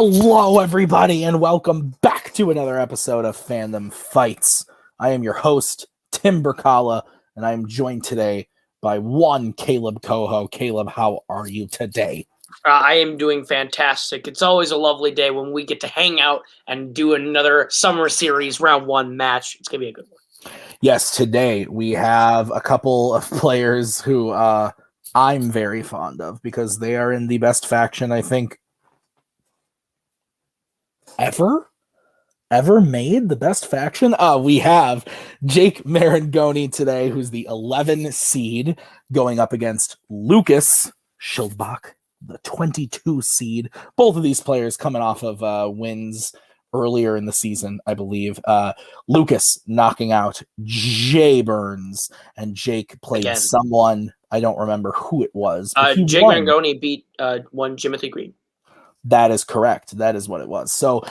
Hello, everybody, and welcome back to another episode of Fandom Fights. I am your host, Tim Brzakala, and I am joined today by one Kaleb Koho. Kaleb, how are you today? I am doing fantastic. It's always a lovely day when we get to hang out and do another Summer Series Round 1 match. It's going to be a good one. Yes, today we have a couple of players who I'm very fond of because they are in the best faction, I think, ever made. The best faction. We have Jake Maringoni today, who's the 11 seed, going up against Lucas Schildbach, the 22 seed. Both of these players coming off of wins earlier in the season, I believe. Lucas knocking out Jay Burns, and Jake played someone, I don't remember who it was. Jake Maringoni beat one Jimothy Green. That is correct. That is what it was. So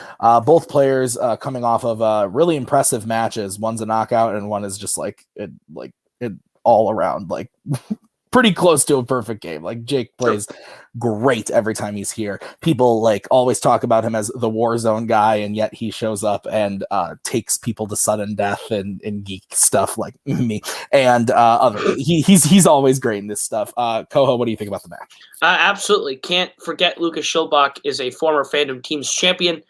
both players coming off of really impressive matches. One's a knockout, and one is just like it all around, like pretty close to a perfect game. Like Jake plays great every time he's here. People like always talk about him as the Warzone guy, and yet he shows up and takes people to sudden death and geek stuff like me and other. He's always great in this stuff. Koho, what do you think about the match? Absolutely. Can't forget Lucas Schildbach is a former Fandom Teams champion.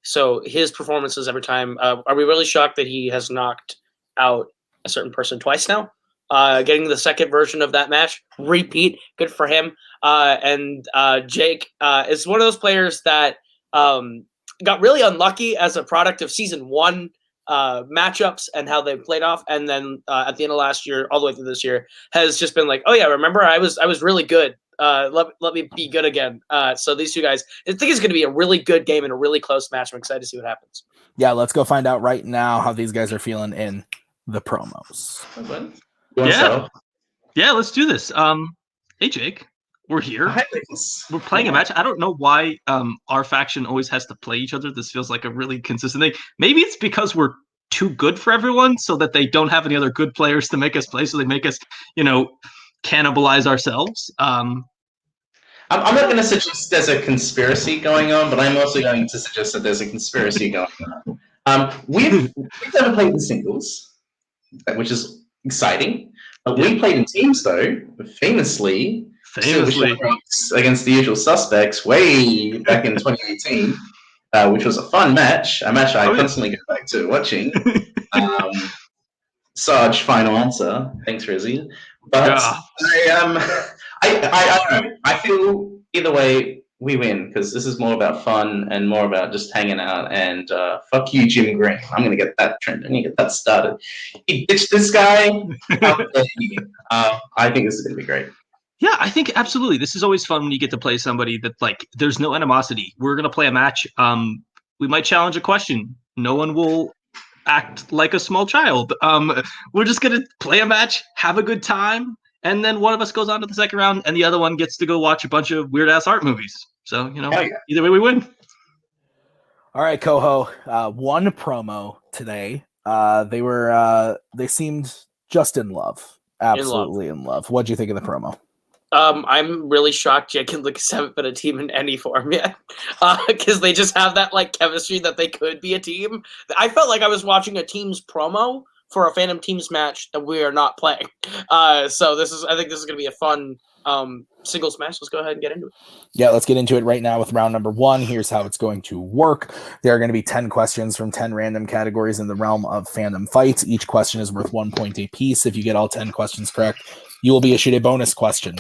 So his performances every time. Are we really shocked that he has knocked out a certain person twice now? Getting the second version of that match, repeat, good for him. And Jake is one of those players that got really unlucky as a product of Season 1 matchups and how they played off. And then at the end of last year, all the way through this year, has just been like, oh yeah, remember, I was really good. Let me be good again. So these two guys, I think it's going to be a really good game and a really close match. I'm excited to see what happens. Yeah, let's go find out right now how these guys are feeling in the promos. Yeah, let's do this. Hey Jake, we're here. Hi, we're playing a match. I don't know why our faction always has to play each other. This feels like a really consistent thing. Maybe it's because we're too good for everyone, so that they don't have any other good players to make us play, so they make us, cannibalize ourselves. I'm not going to suggest there's a conspiracy going on, but I'm also going to suggest that there's a conspiracy going on. We've never played in singles, which is exciting. But we played in teams, though, famously against the usual suspects way back in 2018, which was a fun match, a match I constantly go back to watching. Sarge, final answer. Thanks, Rizzy. But I don't know. I feel either way we win, because this is more about fun and more about just hanging out. And fuck you, Jim Green. I'm going to get that trend. I'm going to get that started. He ditched this guy. I think this is going to be great. Yeah, I think absolutely. This is always fun when you get to play somebody that, like, there's no animosity. We're going to play a match. We might challenge a question. No one will act like a small child. We're just going to play a match, have a good time. And then one of us goes on to the second round, and the other one gets to go watch a bunch of weird-ass art movies. So, either way we win. All right, Koho. One promo today. They seemed just in love. Absolutely in love. What'd you think of the promo? I'm really shocked Jake and Lucas haven't been a team in any form yet. Because they just have that, chemistry that they could be a team. I felt like I was watching a team's promo for a Phantom Teams match that we are not playing. So I think this is going to be a fun singles match. Let's go ahead and get into it. Yeah, let's get into it right now with round number 1. Here's how it's going to work. There are going to be 10 questions from 10 random categories in the realm of fandom fights. Each question is worth 1 point apiece. If you get all 10 questions correct, you will be issued a bonus question.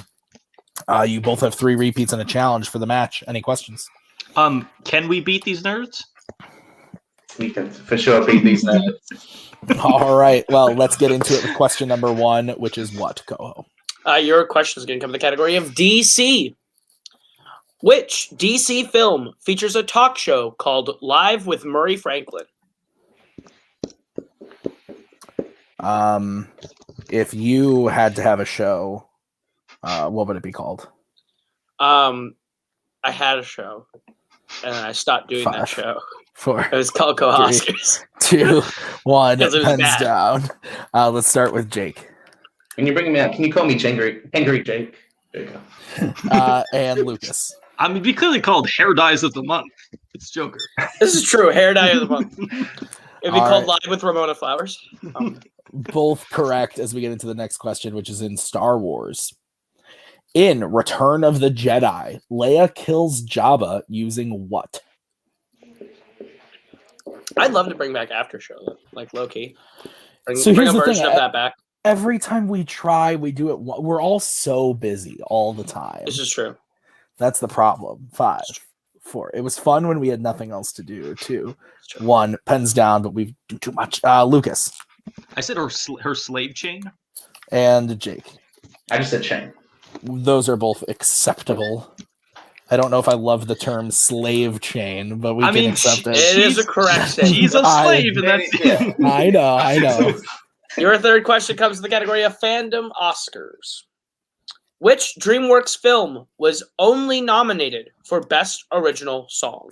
You both have 3 repeats and a challenge for the match. Any questions? Can we beat these nerds? We can for sure beat these nerds. All right. Well, let's get into it with question number 1, which is what, Koho? Your question is going to come in the category of DC. Which DC film features a talk show called Live with Murray Franklin? If you had to have a show, what would it be called? I had a show, and I stopped doing that show. 4. It was called Oscars. 2, 1. Pens down. Let's start with Jake. When you bring me out, can you call me Angry Jake? There you go. And Lucas. I mean, we clearly called Hair Dyes of the Month. It's Joker. This is true. Hair dye of the month. It'd be All called right. Live with Ramona Flowers. Both correct as we get into the next question, which is in Star Wars. In Return of the Jedi, Leia kills Jabba using what? I'd love to bring back After Show, like low-key. Bring So a here's the version thing, of that back. Every time we try, we do it. We're all so busy all the time. This is true. That's the problem. 5, 4. It was fun when we had nothing else to do. 2, 1. Pens down, but we do too much. Lucas. I said her slave chain. And Jake. I just said chain. Those are both acceptable. I don't know if I love the term slave chain, but we can accept it. It is a correct statement. She's a slave, and that's it. I know. Your third question comes to the category of Fandom Oscars. Which DreamWorks film was only nominated for Best Original Song?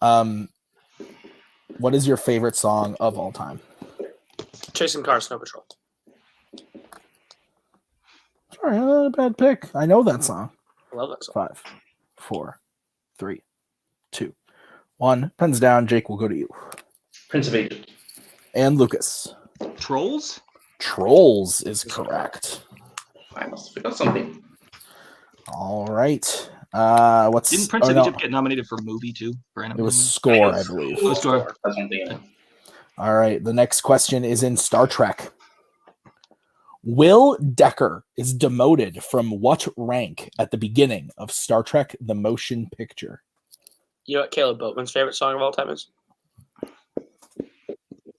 What is your favorite song of all time? Chasing Cars, Snow Patrol. Sorry, not a bad pick. I know that song. I love that song. 5, 4, 3, 2, 1. Pens down. Jake will go to you. Prince of Egypt. And Lucas. Trolls? Trolls is correct. I must have forgot something. All right. Didn't Prince of Egypt get nominated for movie too? For it was score, I believe. Oh, score. That's one thing. All right. The next question is in Star Trek. Will Decker is demoted from what rank at the beginning of Star Trek the Motion Picture? You know what Kaleb Boatman's favorite song of all time is?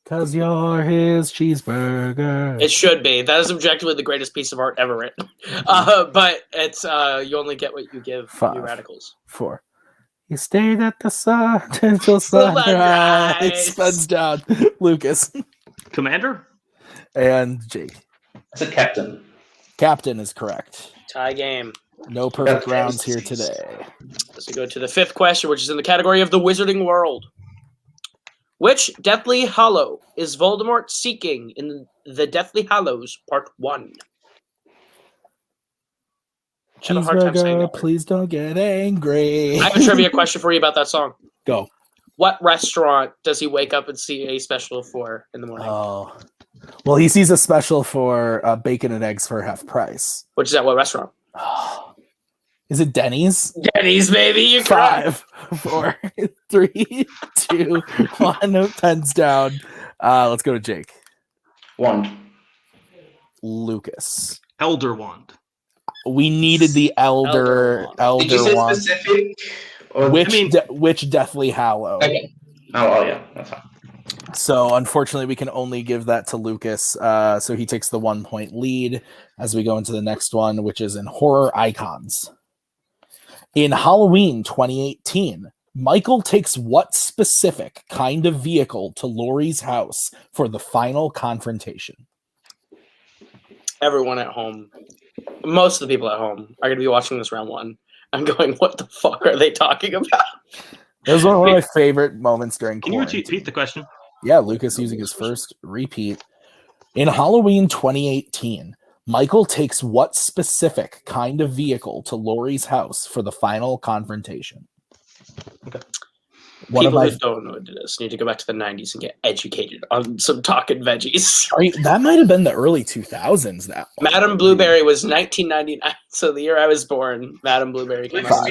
'Cause you're his cheeseburger. It should be. That is objectively the greatest piece of art ever written. But it's you only get what you give. 5, You radicals. 4. You stayed at the sun until sunrise. Spends down. Lucas. Commander? And Jake. I said captain. Captain is correct. Tie game. No perfect rounds here today. Let's go to the fifth question, which is in the category of the Wizarding World. Which Deathly Hallow is Voldemort seeking in the Deathly Hallows Part 1? I have a hard time saying Cheeseburger, that. please don't get angry. I have a trivia question for you about that song. Go. What restaurant does he wake up and see a special for in the morning? Oh. Well, he sees a special for bacon and eggs for half price. Which is at what restaurant? Is it Denny's? Denny's, baby. You 5, 4, 3, 2, 1. Pens down. Let's go to Jake. Wand. Lucas. Elder Wand. We needed the elder Did you say one. specific? Or Which Deathly Hallow? Okay. Oh yeah, that's fine. So unfortunately, we can only give that to Lucas. So he takes the 1 point lead as we go into the next one, which is in horror icons. In Halloween 2018, Michael takes what specific kind of vehicle to Laurie's house for the final confrontation? Everyone at home, most of the people at home are going to be watching this round one. I'm going, what the fuck are they talking about? It was one of my favorite moments during Can you quarantine. repeat the question? Yeah, Lucas using his first repeat. In Halloween 2018, Michael takes what specific kind of vehicle to Laurie's house for the final confrontation? Okay. People who don't know what it is need to go back to the 90s and get educated on some talking veggies. That might have been the early 2000s. That one. Madame Blueberry was 1999, so the year I was born, Madame Blueberry came out.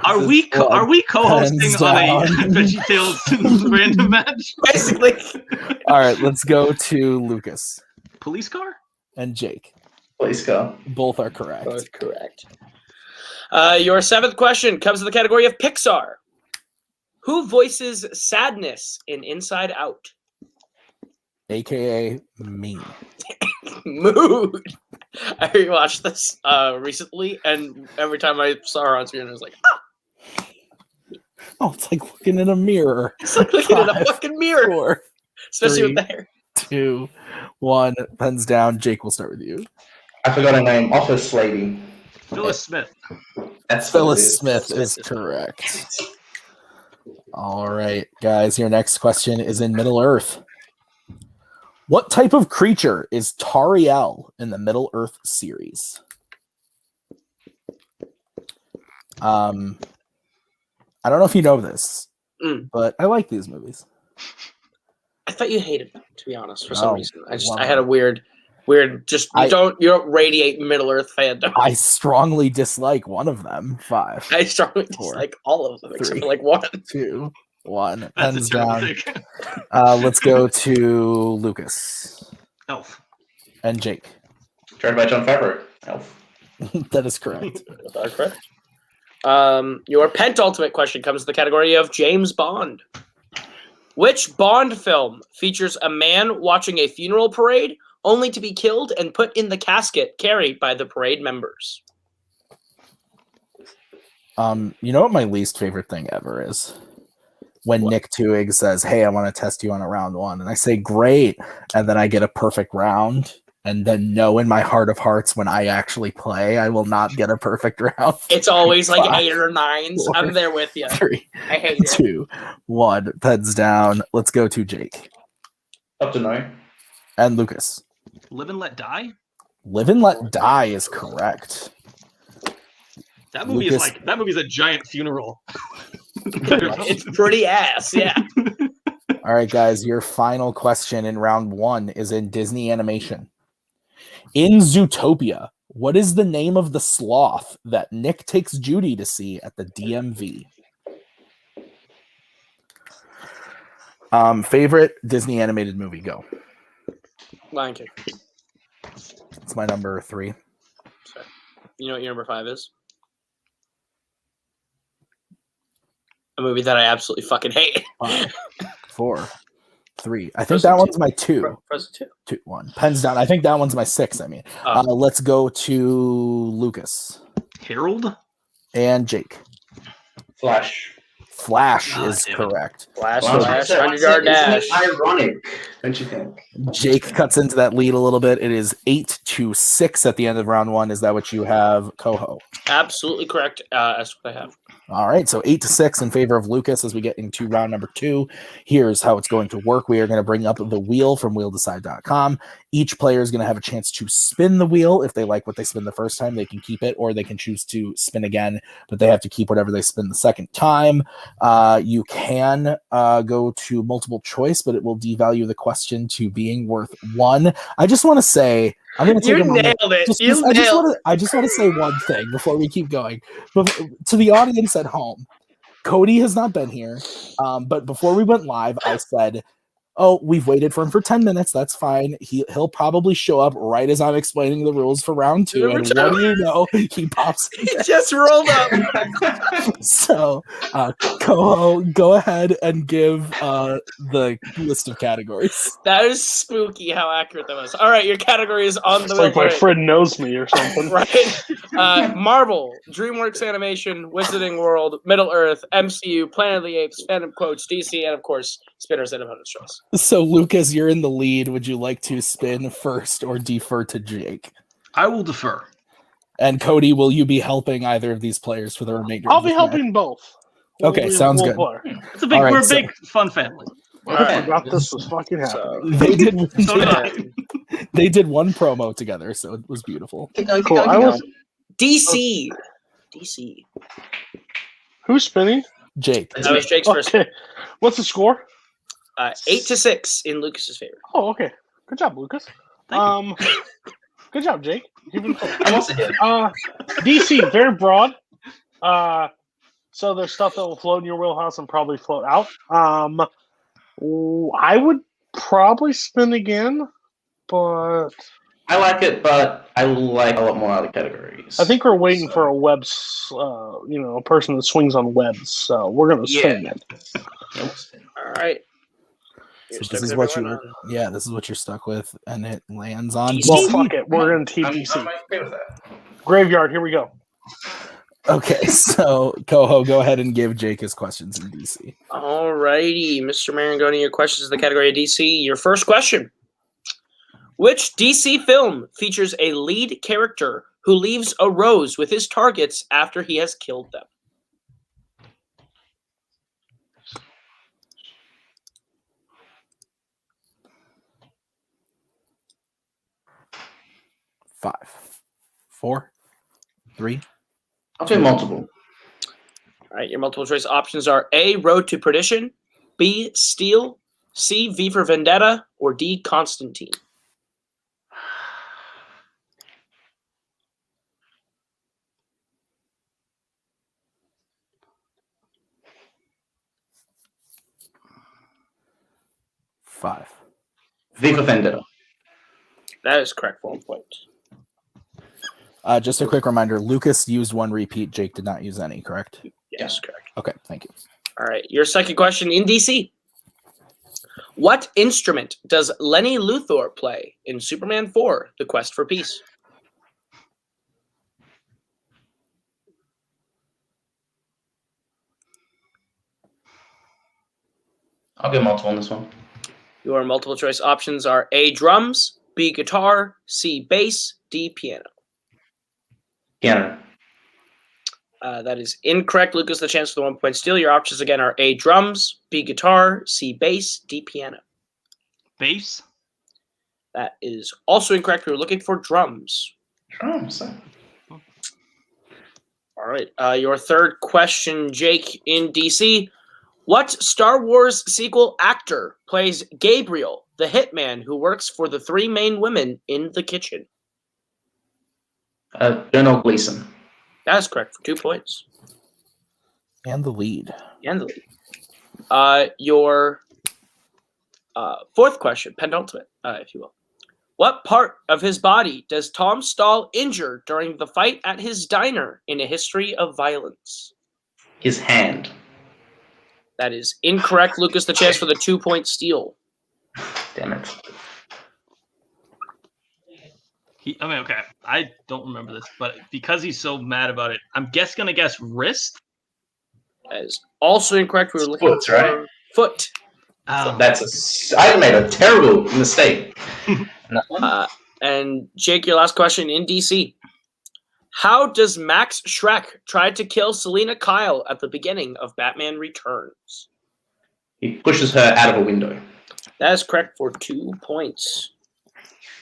Are we co-hosting on a VeggieTales random match? Basically. All right, let's go to Lucas Police car and Jake. Police car. Both are correct. Both correct. Your seventh question comes to the category of Pixar. Who voices sadness in Inside Out? AKA me. Mood. I rewatched this recently, and every time I saw her on screen, I was like, ah! Oh, it's like looking in a mirror. It's like looking in a fucking mirror. 4, Especially 3, with the hair. 2, 1. Pens down. Jake, we'll start with you. I forgot her name. Office lady. Phyllis Smith. That's Phyllis Smith is correct. All right, guys. Your next question is in Middle Earth. What type of creature is Tauriel in the Middle Earth series? I don't know if you know this, but I like these movies. I thought you hated them, to be honest, for some reason. I had them. a weird. Just you don't radiate Middle Earth fandom. I strongly dislike one of them. 5. I strongly dislike all of them except for like 1. 2, 1. That's Pens a terrible down. pick. Let's go to Lucas Elf. and Jake. Directed by Jon Favreau. Elf. That is correct. Correct. Your penultimate question comes to the category of James Bond. Which Bond film features a man watching a funeral parade only to be killed and put in the casket carried by the parade members? You know what my least favorite thing ever is? When Nick TWOHIG'S says, "Hey, I want to test you on a round 1," and I say, "Great," and then I get a perfect round, and then know in my heart of hearts when I actually play, I will not get a perfect round. It's always like 8 or 9s. I'm there with you. 3, I hate it. 2, 1. Pens down. Let's go to Jake Up to 9. and Lucas. Live and Let Die? Live and Let Die is correct. That movie Lucas- is that movie's a giant funeral. It's pretty ass, yeah. All right, guys, your final question in round 1 is in Disney animation. In Zootopia, what is the name of the sloth that Nick takes Judy to see at the DMV? Favorite Disney animated movie, go. Lion King. It's my number 3. Sorry. You know what your number 5 is? A movie that I absolutely fucking hate. 5, 4, 3. I think Frozen that 2. one's my 2. Frozen 2, 1. Pens down. I think that one's my 6. Let's go to Lucas Harold? and Jake. Flash. Flash God is damn it. correct. Flash, Well, 100-yard dash. Isn't it ironic, don't you think? Jake cuts into that lead a little bit. It is 8-6 at the end of round 1. Is that what you have, Koho? Absolutely correct. That's what I have. All right, so 8-6 in favor of Lucas as we get into round number 2. Here's how it's going to work. We are going to bring up the wheel from wheeldecide.com. Each player is going to have a chance to spin the wheel. If they like what they spin the first time, they can keep it, or they can choose to spin again, but they have to keep whatever they spin the second time. You can go to multiple choice, but it will devalue the question to being worth 1. I just want to say, I'm going to take a moment. nailed it. I just want to say one thing before we keep going. But to the audience at home, Cody has not been here. But before we went live, I said, "Oh, we've waited for him for 10 minutes. That's fine. He'll probably show up right as I'm explaining the rules for round 2. And what do you know? He pops. He just rolled up. So, Koho, go ahead and give the list of categories. That is spooky how accurate that was. All right, your category is on the It's like my wheel. friend knows me or something. Right. Marvel, DreamWorks Animation, Wizarding World, Middle Earth, MCU, Planet of the Apes, Fandom Quotes, DC, and of course, Spinners and Opponent's Choice. So, Lucas, you're in the lead. Would you like to spin first or defer to Jake? I will defer. And Cody, will you be helping either of these players for the remainder? I'll of be this helping both. Okay, sounds good. play. It's a big, All right, we're a so- big fun family. I forgot this was fucking happening. Match? They did. So did I. They did one promo together, so it was beautiful. Cool. I was. DC. Who's spinning? Jake, That was Jake's first. Okay. What's the score? 8-6 in Lucas's favor. Oh, okay. Good job, Lucas. Thank Good job, Jake. You've been fun. I'm also here. DC, very broad. So there's stuff that will float in your wheelhouse and probably float out. I would probably spin again, but I like it, but I like a lot more other categories. I think we're waiting for a webs, a person that swings on webs. So we're gonna spin it. All right. so this is what this is what you're stuck with, and it lands on. DC. Well, fuck it. We're gonna I'm TBC. okay with that. Graveyard. Here we go. Okay, so Koho, go ahead and give Jake his questions in DC. All righty, Mr. Maringoni, your questions in the category of DC. Your first question. Which DC film features a lead character who leaves a rose with his targets after he has killed them? 5, 4, 3. I'll do multiple. All right, your multiple choice options are A, Road to Perdition, B, Steel, C, V for Vendetta, or D, Constantine. Five. V for Vendetta. That is correct for 1 point. Just a quick reminder, Lucas used 1 repeat. Jake did not use any, correct? Yes, correct. Okay, thank you. All right, your second question in DC. What instrument does Lenny Luthor play in Superman 4, The Quest for Peace? I'll go multiple on this one. Your multiple choice options are A, drums, B, guitar, C, bass, D, piano. Piano. That is incorrect. Lucas, the chance for the 1 point steal. Your options again are A, drums, B, guitar, C, bass, D, piano. Bass? That is also incorrect. We were looking for drums. Drums. All right. Your third question, Jake, in DC. What Star Wars sequel actor plays Gabriel, the hitman who works for the 3 main women in the kitchen? Donald Gleason. That is correct for 2 points. And the lead. And the lead. Your fourth question, penultimate, if you will. What part of his body does Tom Stahl injure during the fight at his diner in A History of Violence? His hand. That is incorrect. Lucas, the chance for the 2 point steal. Damn it. Okay. I don't remember this, but because he's so mad about it, I'm gonna guess wrist. That is also incorrect. We were looking Foot, for right? foot. I made a terrible mistake. And Jake, your last question in DC. How does Max Schreck try to kill Selena Kyle at the beginning of Batman Returns? He pushes her out of a window. That is correct for 2 points.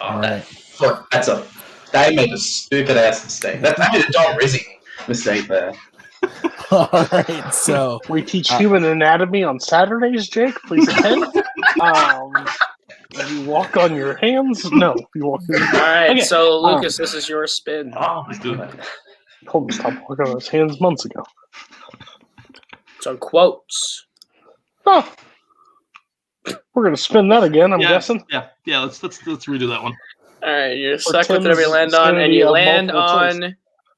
Oh, they made a stupid ass mistake. That's actually a Don Rizzi mistake there. All right, so We teach human anatomy on Saturdays, Jake. Please attend. You walk on your hands? No, you walk on your All right, Okay, so Lucas, this is your spin. Oh, Let's do it. I told him to stop walking on his hands months ago. So quotes. Oh, we're gonna spin that again. I'm guessing. Yeah. Let's redo that one. All right, you're For stuck with whatever you Tim's land on, and sanity you of land multiple on choice.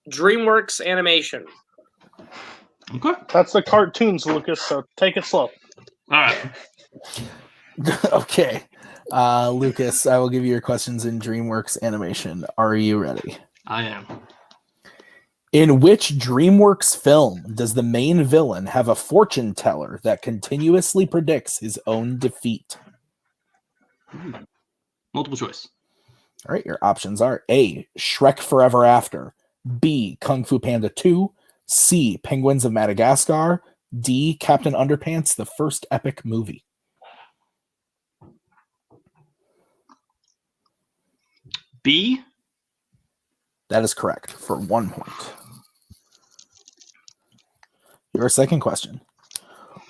DreamWorks Animation. Okay. That's the cartoons, Lucas. So take it slow. All right. okay. Lucas, I will give you your questions in DreamWorks Animation. Are you ready? I am. In which DreamWorks film does the main villain have a fortune teller that continuously predicts his own defeat? Multiple choice. All right, your options are A, Shrek Forever After, B, Kung Fu Panda 2, C, Penguins of Madagascar, D, Captain Underpants, the first epic movie. B. That is correct for 1 point. Your second question.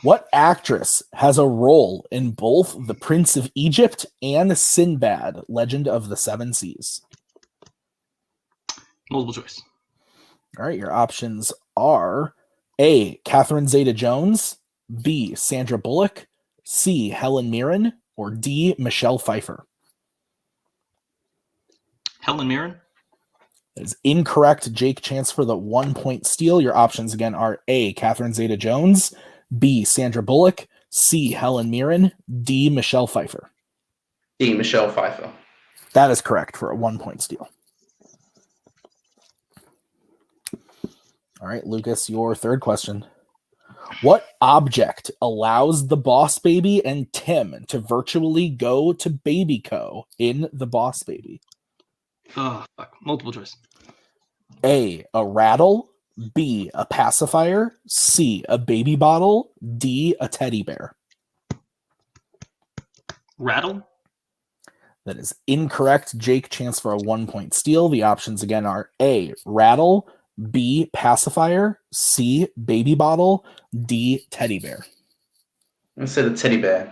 What actress has a role in both The Prince of Egypt and Sinbad, Legend of the Seven Seas? Multiple choice. All right, your options are A, Catherine Zeta-Jones, B, Sandra Bullock, C, Helen Mirren, or D, Michelle Pfeiffer. Helen Mirren. That is incorrect. Jake, chance for the 1 point steal. Your options again are A, Catherine Zeta-Jones, B, Sandra Bullock, C, Helen Mirren, D, Michelle Pfeiffer. D, Michelle Pfeiffer. That is correct for a 1 point steal. All right, Lucas, your third question. What object allows the Boss Baby and Tim to virtually go to Baby Co. in the Boss Baby? Oh, fuck. Multiple choice. A rattle, B, a pacifier, C, a baby bottle, D, a teddy bear. Rattle. That is incorrect. Jake, chance for a 1-point steal. The options again are A, rattle, B, pacifier, C, baby bottle, D, teddy bear. I said a teddy bear.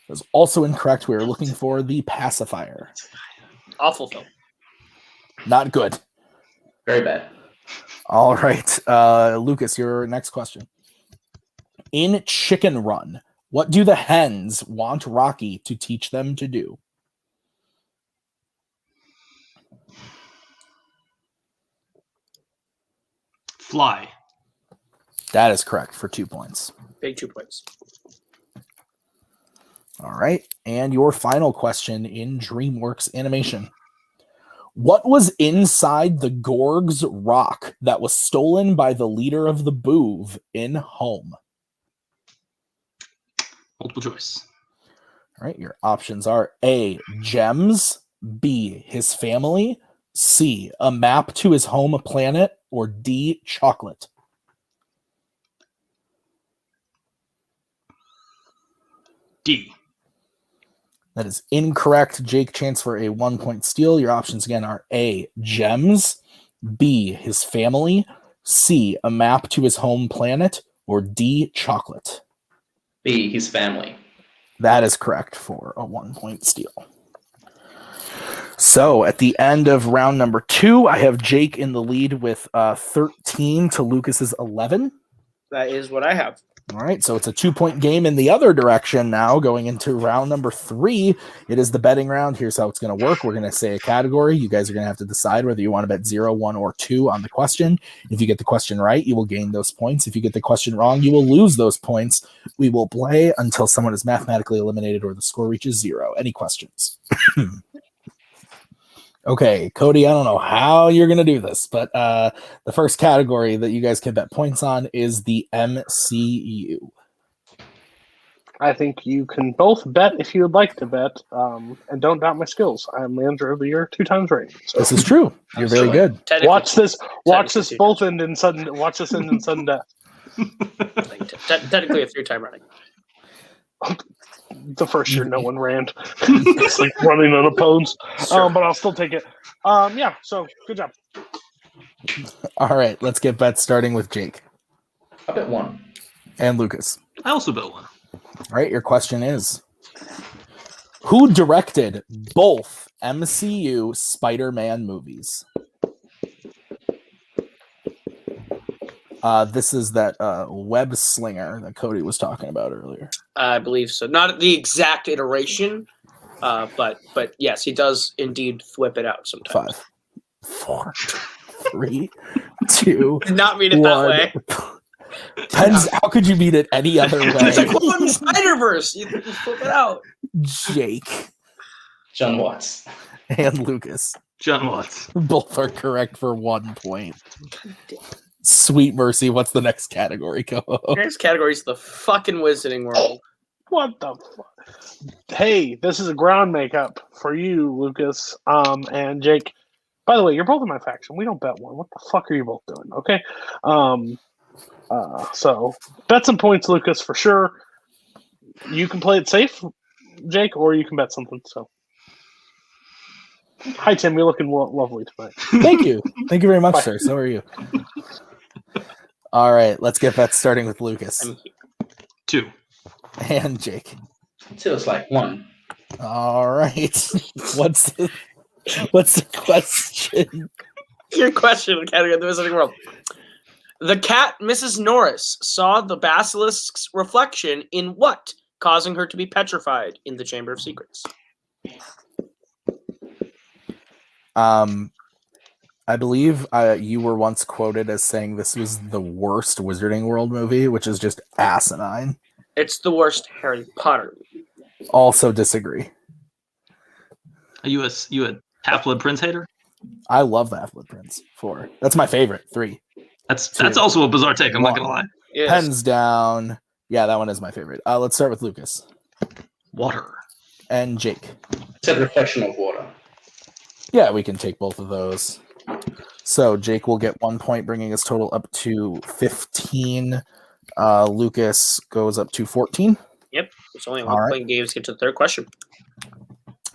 That is also incorrect. We are looking for the pacifier. Awful film. Not good. Very bad. All right. Lucas, your next question. In Chicken Run, what do the hens want Rocky to teach them to do? Fly. That is correct for 2 points. Big 2 points. All right. And your final question in DreamWorks Animation. What was inside the Gorg's rock that was stolen by the leader of the Boov in Home? Multiple choice. All right. Your options are A, gems, B, his family, C, a map to his home planet, or D, chocolate. D. That is incorrect. Jake, chance for a 1-point steal. Your options again are A, gems, B, his family, C, a map to his home planet, or D, chocolate. B, his family. That is correct for a 1-point steal. So at the end of round number 2, I have Jake in the lead with 13 to Lucas's 11. That is what I have. All right, so it's a 2-point game in the other direction now, going into round number 3. It is the betting round. Here's how it's going to work. We're going to say a category. You guys are going to have to decide whether you want to bet 0, 1, or 2 on the question. If you get the question right, you will gain those points. If you get the question wrong, you will lose those points. We will play until someone is mathematically eliminated or the score reaches 0. Any questions? Okay, Cody, I don't know how you're going to do this, but the first category that you guys can bet points on is the MCU. I think you can both bet if you would like to bet, and don't doubt my skills. I am manager of the year 2 times rated. So this is true. You're very good. Watch this both end in sudden. Watch this end in sudden death. Technically a 3-time running. The first year no one ran. It's like running unopposed. Sure. But I'll still take it. Yeah, so good job. All right, let's get bets starting with Jake. I bet 1. And Lucas. I also bet 1. All right, your question is, who directed both MCU Spider-Man movies? This is that web slinger that Cody was talking about earlier. I believe so. Not the exact iteration, but yes, he does indeed flip it out sometimes. 5, 4, 3, 2. Did not mean it 1. that way. Depends. How could you mean it any other way? It's like one Spider-Verse. You flip it out. Jake John Watts. and Lucas. John Watts. Both are correct for 1 point. Sweet mercy. What's the next category, Koho? Next category is the fucking Wizarding World. What the fuck? Hey, this is a ground makeup for you, Lucas, and Jake. By the way, you're both in my faction. We don't bet 1. What the fuck are you both doing? Okay. So bet some points, Lucas, for sure. You can play it safe, Jake, or you can bet something. So, hi Tim, you're looking lovely tonight. Thank you. Thank you very much, sir. So are you. All right, let's get bets starting with Lucas 2. and Jake. 2 is like 1. All right. What's the question? Your question in the category of the Wizarding World. The cat, Mrs. Norris, saw the basilisk's reflection in what, causing her to be petrified in the Chamber of Secrets? I believe you were once quoted as saying this was the worst Wizarding World movie, which is just asinine. It's the worst Harry Potter movie. Also disagree. Are you a Half-Blood Prince hater? I love the Half-Blood Prince 4. That's my favorite. 3. That's also a bizarre take. I'm not gonna lie. Yes. Pens down. Yeah, that one is my favorite. Let's start with Lucas Water. and Jake. It's a reflection of water. Yeah, we can take both of those. So Jake will get 1 point, bringing his total up to 15. Lucas goes up to 14. Yep. It's only a All right. one-point game to get to the third question.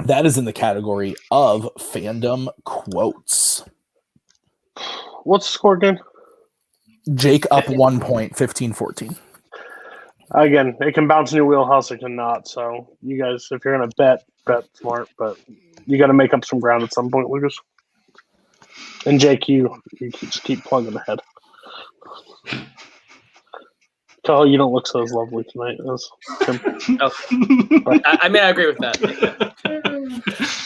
That is in the category of fandom quotes. What's the score again? Jake up 1 point, 15-14. Again, it can bounce in your wheelhouse, it cannot. So you guys, if you're gonna bet smart, but you got to make up some ground at some point, Lucas. And Jake, you just keep plugging ahead. Oh, you don't look so as lovely tonight as Tim. I mean, I agree with that.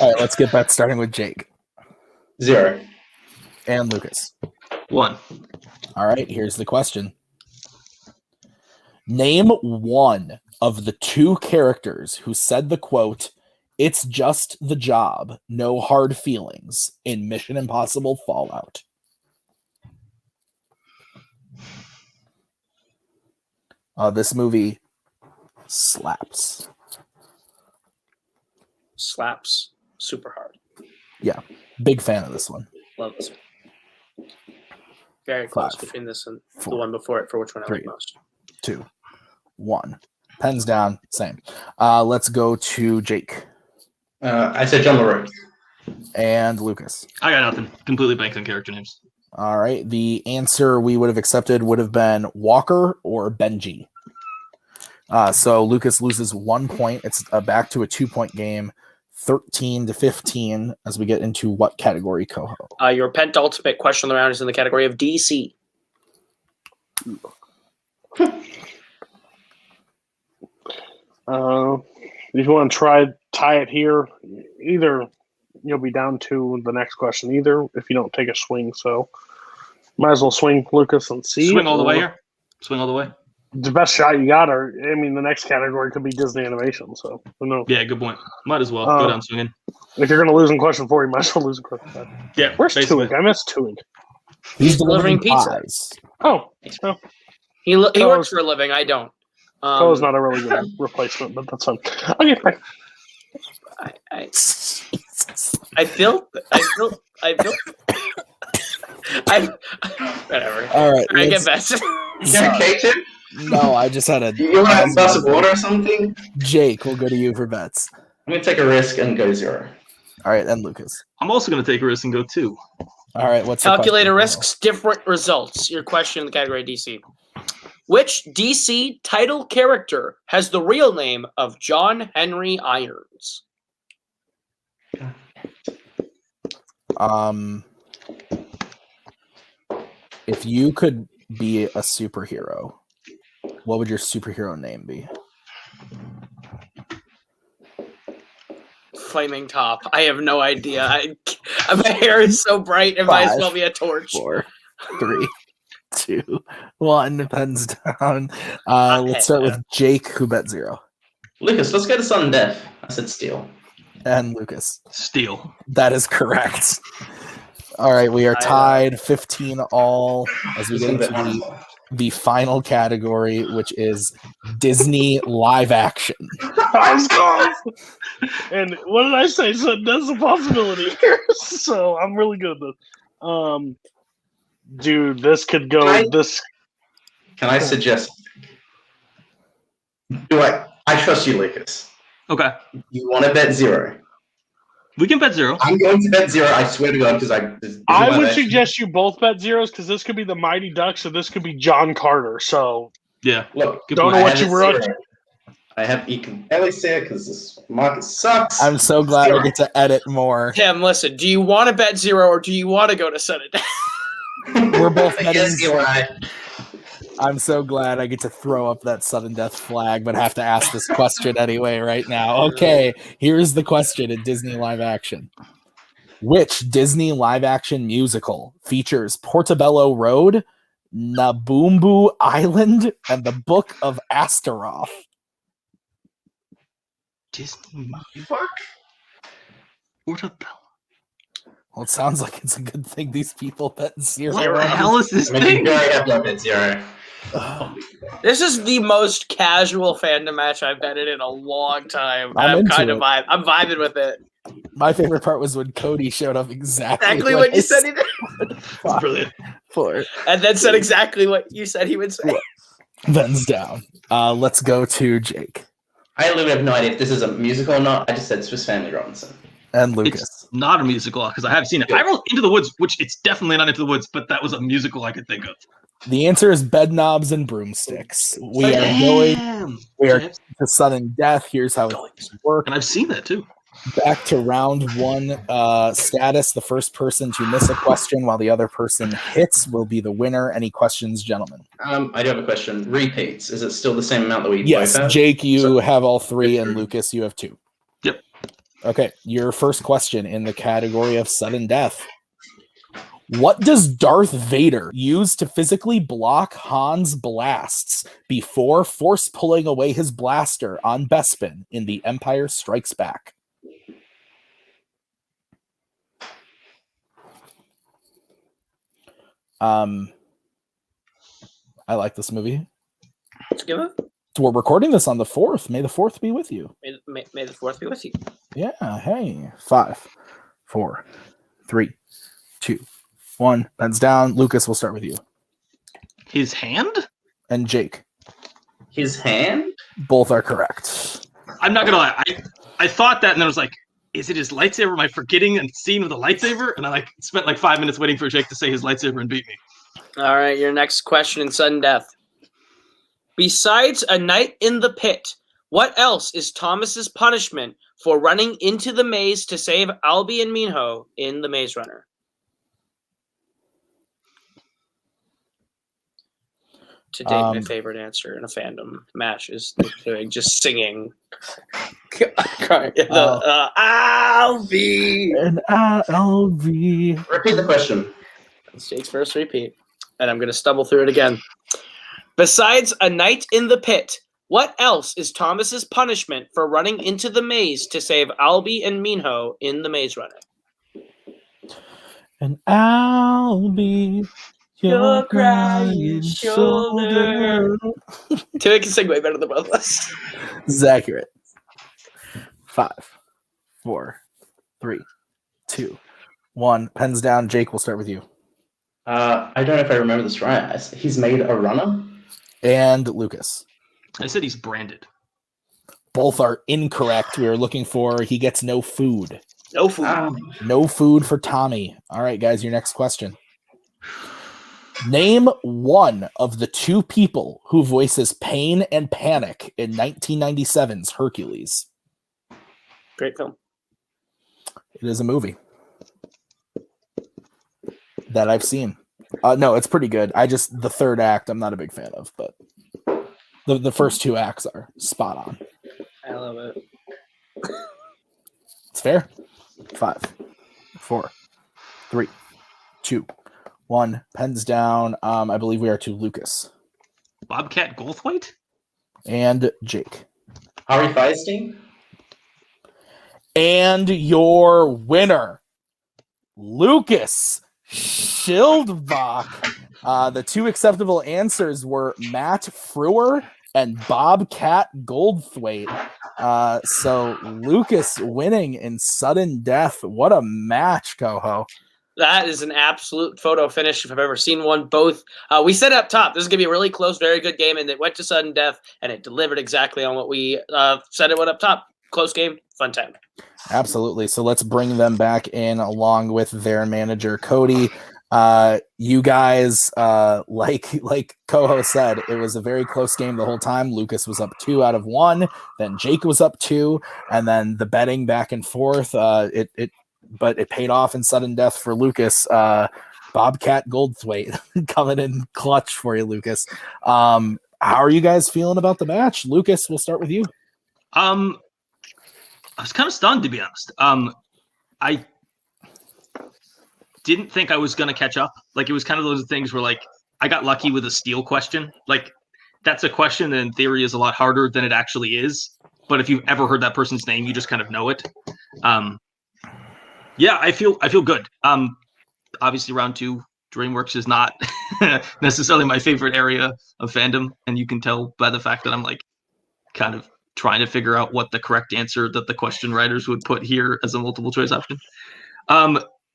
All right, let's get bets starting with Jake 0. and Lucas. 1. All right, here's the question. Name one of the 2 characters who said the quote, "It's just the job, no hard feelings," in Mission Impossible Fallout. This movie slaps. Slaps super hard. Yeah, big fan of this one. Love this one. Very close 5, between this and 4, the one before it for which one I 3, like most. 2, 1. Pens down, same. Let's go to Jake I said John LaRue. and Lucas. I got nothing. Completely blank on character names. All right, the answer we would have accepted would have been Walker or Benji. So Lucas loses 1 point. It's back to a 2-point game, 13-15, as we get into what category, Koho? Your penultimate question of the round is in the category of DC. If you want to try tie it here, either you'll be down to the next question, either if you don't take a swing. So might as well swing, Lucas, and see. Swing all the way here. Swing all the way. The best shot you got, or I mean, the next category could be Disney animation. So who knows? Yeah, good point. Might as well go down swinging. If you're going to lose in question 4, you might as well lose in question 5. Yeah, Where's basically. Tuig? I miss Tuig. He's delivering pizza. pies. Oh, He works for a living. I don't. Koho's not a really good replacement, but that's fine. Okay, bye. I feel whatever. All right, I get best. You have a Cajun? No, I just had a. You want a glass of water or something? Jake, we'll go to you for bets. I'm going to take a risk and go 0. All right, and Lucas. I'm also going to take a risk and go 2. All right, what's the Calculator question, risks, different results. Your question in the category DC. Which DC title character has the real name of John Henry Irons? If you could be a superhero, what would your superhero name be? Flaming Top. I have no idea. My hair is so bright, it might as well be a torch. 4, 3, 2, 1. Pens down. Let's start with Jake, who bet 0. Lucas, let's go to sudden death. I said steel. And Lucas. Steel. That is correct. All right, we are tied 15 all as we get into the final category, which is Disney live action. I was close. And what did I say? So that's a possibility here. So I'm really good at this. Dude, this could go. Can I suggest? I trust you, Lucas. Okay. You want to bet 0? We can bet 0. I'm going to bet 0. I swear to God, because I would suggest you both bet 0s because this could be the Mighty Ducks or this could be John Carter. So yeah, look, don't know what you were up to. You can barely say it because this market sucks. I'm so glad I get to edit more. Tim, listen, do you want to bet 0 or do you want to go to sudden death? We're both betting. Yes, you're right. I'm so glad I get to throw up that sudden death flag, but have to ask this question anyway right now. Okay, here's the question in Disney live action. Which Disney live action musical features Portabello Road, Naboombu Island, and the Book of Astaroth? Disney. Fuck. Portabello. Well, it sounds like it's a good thing these people bet 0. What the hell is this thing? I have to bet 0. This is the most casual fandom match I've betted in a long time. I'm vibing with it. My favorite part was when Cody showed up exactly what you said he did. That's brilliant. And then said exactly what you said he would say. Ben's down. Let's go to Jake. I literally have no idea if this is a musical or not. I just said Swiss Family Robinson. And Lucas. It's not a musical because I have seen it. I wrote Into the Woods, which it's definitely not Into the Woods, but that was a musical I could think of. The answer is Bedknobs and Broomsticks. We are to sudden death. Here's how it works. And I've seen that too. Back to round one status. The first person to miss a question while the other person hits will be the winner. Any questions, gentlemen? I do have a question. Repeats. Is it still the same amount that we Yes, both have? Jake, you have all three, and Lucas, you have two. Yep. Okay, your first question in the category of sudden death. What does Darth Vader use to physically block Han's blasts before force pulling away his blaster on Bespin in The Empire Strikes Back? I like this movie. Let's give it. We're recording this on the 4th. May the 4th be with you. May the 4th be with you. Yeah, hey. 5, 4, 3, 2, 1. Pens down. Lucas, we'll start with you. His hand? And Jake. His hand? Both are correct. I'm not gonna lie. I thought that, and then I was like, is it his lightsaber? Am I forgetting a scene with a lightsaber? And I spent like 5 minutes waiting for Jake to say his lightsaber and beat me. All right, your next question in sudden death. Besides a night in the pit, what else is Thomas's punishment for running into the maze to save Albie and Minho in The Maze Runner? To date, my favorite answer in a fandom match is doing just singing. Albie and Albie. Repeat the question. It's Jake's first repeat, and I'm going to stumble through it again. Besides a night in the pit, what else is Thomas's punishment for running into the maze to save Albie and Minho in The Maze Runner? And Albie, your crying shoulder. Timmy can sing way better than both of us. This is accurate. 5, 4, 3, 2, 1. Pens down. Jake, we'll start with you. I don't know if I remember this right. He's made a runner? And Lucas. I said he's branded. Both are incorrect. We were looking for he gets no food. No food. No food for Tommy. All right, guys, your next question. Name one of the two people who voices Pain and Panic in 1997's Hercules. Great film. It is a movie that I've seen. No, it's pretty good. The third act I'm not a big fan of, but the first two acts are spot on. I love it. It's fair. 5, 4, 3, 2, 1. Pens down. I believe we are to Lucas. Bobcat Goldthwait? And Jake. Harry Fierstein? And your winner, Lucas Schildbach. The two acceptable answers were Matt Frewer and Bobcat Goldthwait. So Lucas winning in sudden death. What a match, Koho. That is an absolute photo finish if I've ever seen one. Both we said up top, this is going to be a really close, very good game, and it went to sudden death, and it delivered exactly on what we said it went up top. Close game, fun time. Absolutely. So let's bring them back in along with their manager, Cody. You guys, like Koho said, it was a very close game the whole time. Lucas was up 2 out of 1, then Jake was up 2, and then the betting back and forth. But it paid off in sudden death for Lucas. Bobcat Goldthwait coming in clutch for you, Lucas. How are you guys feeling about the match? Lucas, we'll start with you. I was kind of stunned, to be honest. I didn't think I was going to catch up. Like, it was kind of those things where, like, I got lucky with a steal question. Like, that's a question that in theory is a lot harder than it actually is. But if you've ever heard that person's name, you just kind of know it. Yeah, I feel good. Obviously, round 2, DreamWorks is not necessarily my favorite area of fandom. And you can tell by the fact that I'm, like, kind of trying to figure out what the correct answer that the question writers would put here as a multiple choice option.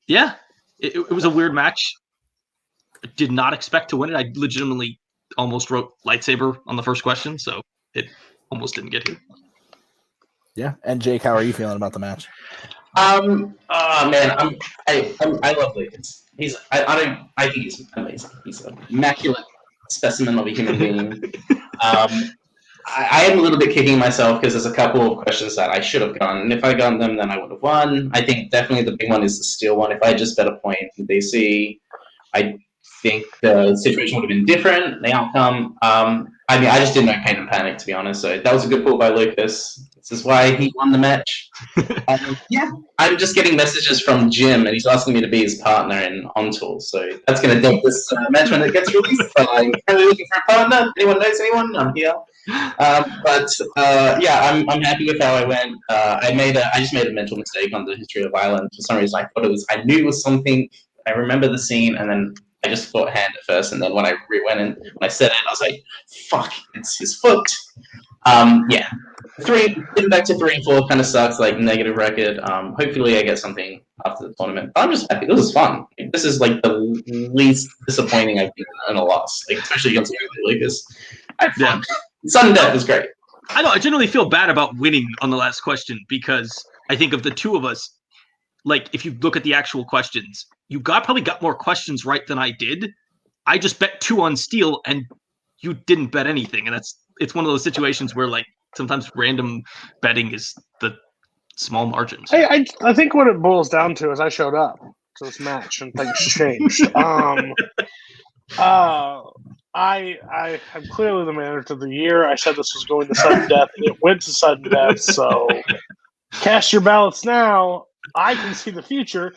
Yeah, it was a weird match. I did not expect to win it. I legitimately almost wrote lightsaber on the first question, so it almost didn't get here. Yeah. And Jake, how are you feeling about the match? Man, I love Lucas. I think he's amazing. He's an immaculate specimen of a human being. I am a little bit kicking myself because there's a couple of questions that I should have gotten. And if I gotten them, then I would have won. I think definitely the big one is the steal one. If I just bet a point in DC, I think the situation would have been different, the outcome. I mean, I just didn't know Pain and Panic, to be honest. So that was a good pull by Lucas. This is why he won the match. Yeah, I'm just getting messages from Jim, and he's asking me to be his partner in On Tour. So that's going to date this match when it gets released. But I'm currently looking for a partner. Anyone knows anyone? I'm here. Yeah, I'm happy with how I went. I just made a mental mistake on the history of Ireland. For some reason, I knew it was something. I remember the scene, and then I just thought hand at first, and then when I went in, when I said it, I was like, "Fuck, it's his foot." Yeah, getting back to 3 and 4 kind of sucks. Like negative record. Hopefully, I get something after the tournament. I'm just happy. This was fun. This is like the least disappointing I've been in a loss, like especially against Lucas. I had fun. Sudden death was great. I know. I generally feel bad about winning on the last question because I think of the two of us, like if you look at the actual questions, you probably got more questions right than I did. I just bet 2 on steal and you didn't bet anything. And it's one of those situations where like sometimes random betting is the small margins. I think what it boils down to is I showed up to this match and things changed. I'm clearly the manager of the year. I said this was going to sudden death. It went to sudden death. So cast your ballots now. I can see the future.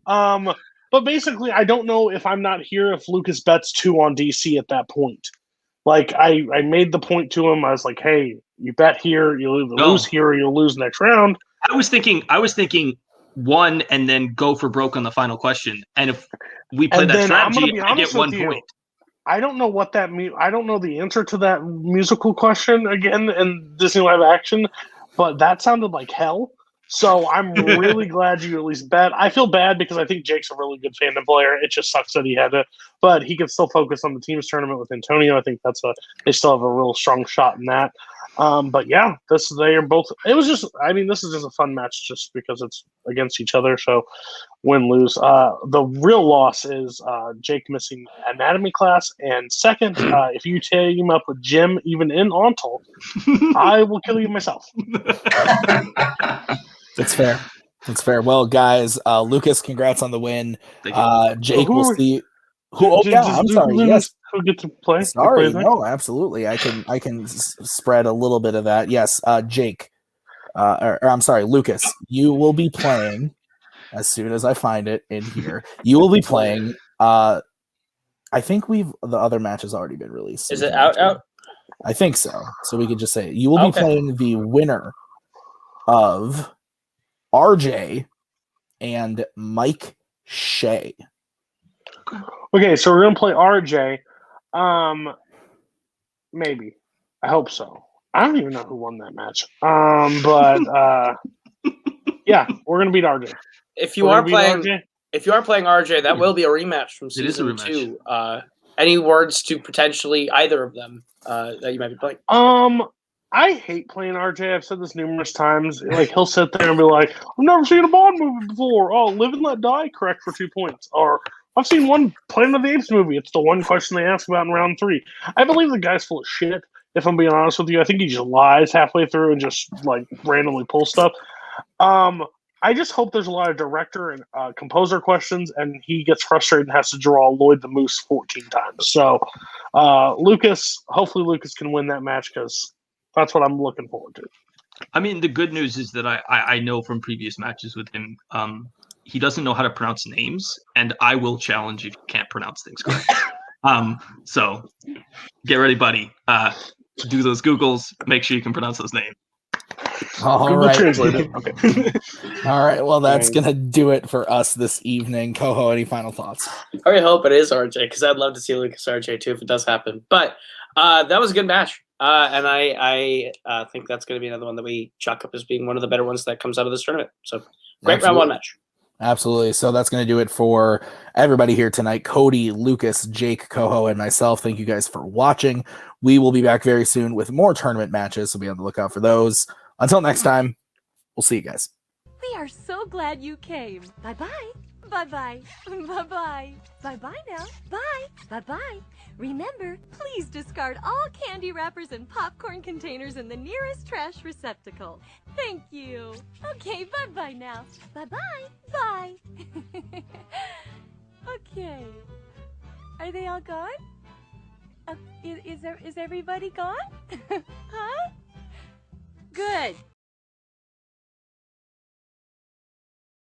But basically, I don't know if I'm not here if Lucas bets 2 on DC at that point. Like, I made the point to him. I was like, hey, you bet here, you lose here, or you'll lose next round. I was thinking 1 and then go for broke on the final question. And if we play that strategy, I get 1 point. I don't know what that means. I don't know the answer to that musical question again in Disney live action, but that sounded like hell. So I'm really glad you at least bet. I feel bad because I think Jake's a really good Fandom player. It just sucks that he had to, but he can still focus on the team's tournament with Antonio. I think they still have a real strong shot in that. But yeah, they are both. It was just. I mean, this is just a fun match just because it's against each other. So win lose. The real loss is Jake missing anatomy class, and second, if you team up with Jim even in Ontal, I will kill you myself. That's fair. That's fair. Well, guys, Lucas, congrats on the win. Jake, we'll see. I'm sorry. Yes. Who get to play? Sorry, no, absolutely. I can spread a little bit of that. Yes, Jake, or I'm sorry, Lucas. You will be playing as soon as I find it in here. You will be playing. I think the other match has already been released. Is it out? I think so. So we could just say it. You will be playing the winner of RJ and Mike Shea. Okay, so we're gonna play RJ. Maybe. I hope so. I don't even know who won that match. But yeah, we're gonna beat RJ. If you are playing RJ, that will be a rematch from season 2. Any words to potentially either of them that you might be playing? I hate playing RJ. I've said this numerous times. Like he'll sit there and be like, "I've never seen a Bond movie before. Oh, live and let die. Correct for 2 points." Or I've seen one Planet of the Apes movie. It's the one question they ask about in round 3. I believe the guy's full of shit. If I'm being honest with you, I think he just lies halfway through and just like randomly pulls stuff. I just hope there's a lot of director and composer questions, and he gets frustrated and has to draw Lloyd the Moose 14 times. So, hopefully Lucas can win that match because that's what I'm looking forward to. I mean, the good news is that I know from previous matches with him, he doesn't know how to pronounce names, and I will challenge if you can't pronounce things correctly. So get ready, buddy. Do those Googles. Make sure you can pronounce those names. All right. Okay. All right. Well, that's going to do it for us this evening. Koho, any final thoughts? I really hope it is RJ because I'd love to see Lucas RJ too if it does happen. But that was a good match. And I think that's going to be another one that we chalk up as being one of the better ones that comes out of this tournament. So great round 1 match. Absolutely. So that's going to do it for everybody here tonight. Cody, Lucas, Jake, Koho, and myself. Thank you guys for watching. We will be back very soon with more tournament matches, so be on the lookout for those. Until next time, We'll see you guys. We are so glad you came. Bye-bye. Bye-bye. Bye-bye. Bye-bye now. Bye. Bye-bye. Remember, please discard all candy wrappers and popcorn containers in the nearest trash receptacle. Thank you. Okay, bye-bye now. Bye-bye. Bye. Okay. Are they all gone? Is everybody gone? Huh? Good.